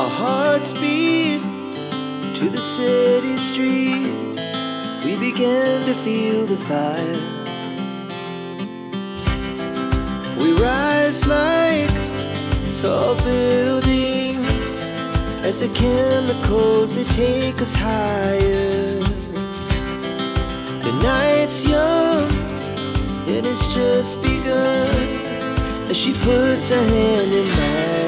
Our hearts beat to the city streets. We began to feel the fire. We rise like tall buildings as the chemicals, they take us higher. The night's young and it's just begun as she puts her hand in mine.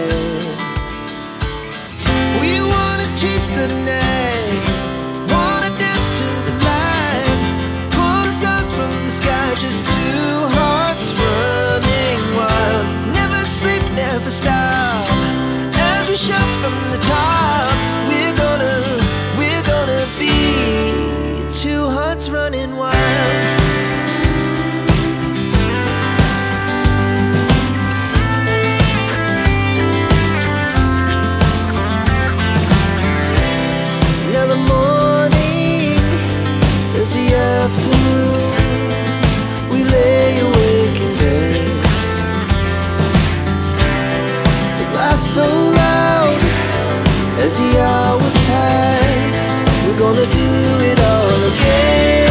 We wanna chase the night, wanna dance to the light, pull the stars from the sky, just two hearts running wild. Never sleep, never stop, as we shout from the top. We're gonna be two hearts running wild. Now the morning is the afternoon. We lay awake in bed. The laughs so loud as the hours pass. We're gonna do it all again.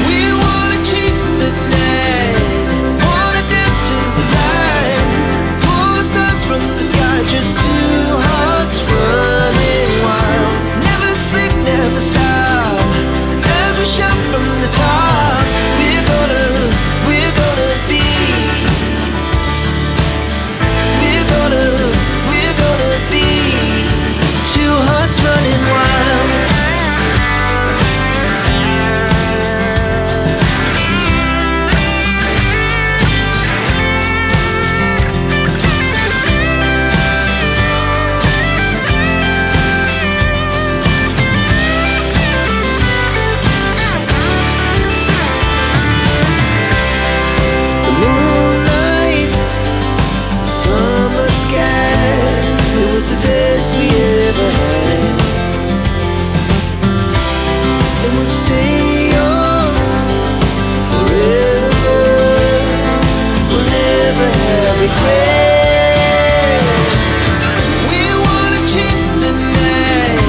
We wanna chase the night, wanna dance to the light, pull the stars from the sky, just two hearts running wild. Never sleep, never stop, as we shout from the top. We're gonna be, we're gonna be two hearts running wild. The moonlight, summer sky, it was the best we ever had. And we'll stay young forever. We'll never have regrets. We wanna chase the night,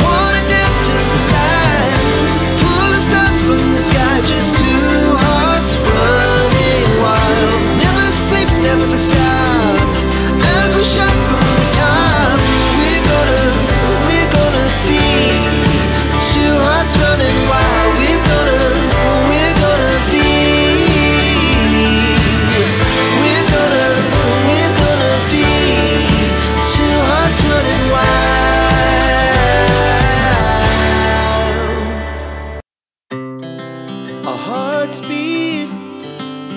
wanna dance to the light, pull the stars from the sky, just two hearts running wild. Never sleep, never stop, as we shout from the top. We're gonna be two hearts running wild. We're gonna be, we're gonna be two hearts running wild. Our hearts beat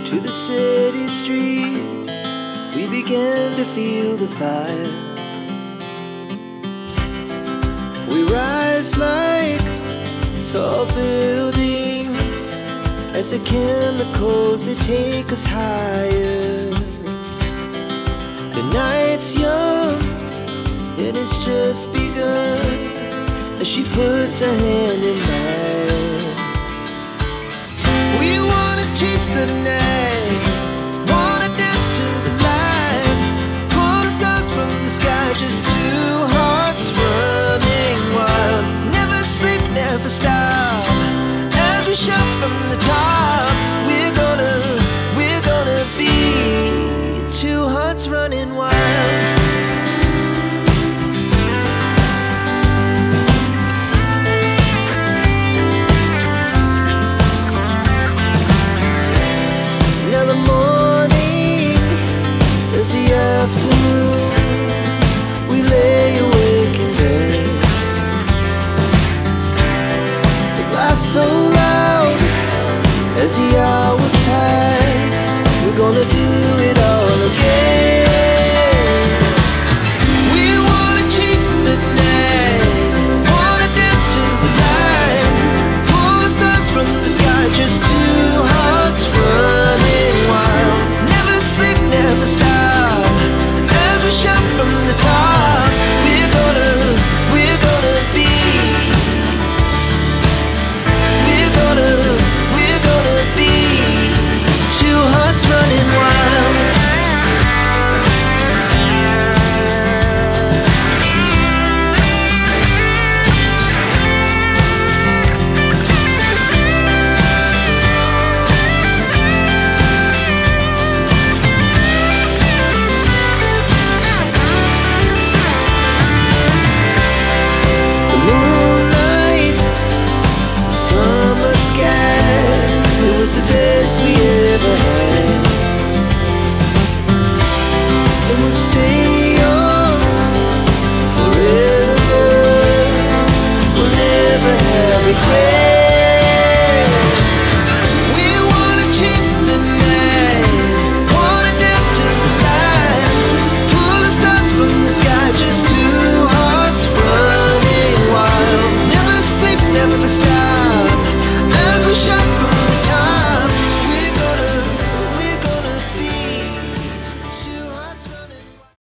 to the city streets. We began to feel the fire. We rise like tall buildings as the chemicals, they take us higher. The night's young and it's just begun as she puts her hand in mine. We wanna chase the night, wanna dance to the light, pull the stars from the sky, just two hearts running wild. Never sleep, never stop, as we shout from the top. We're gonna be two hearts running wild.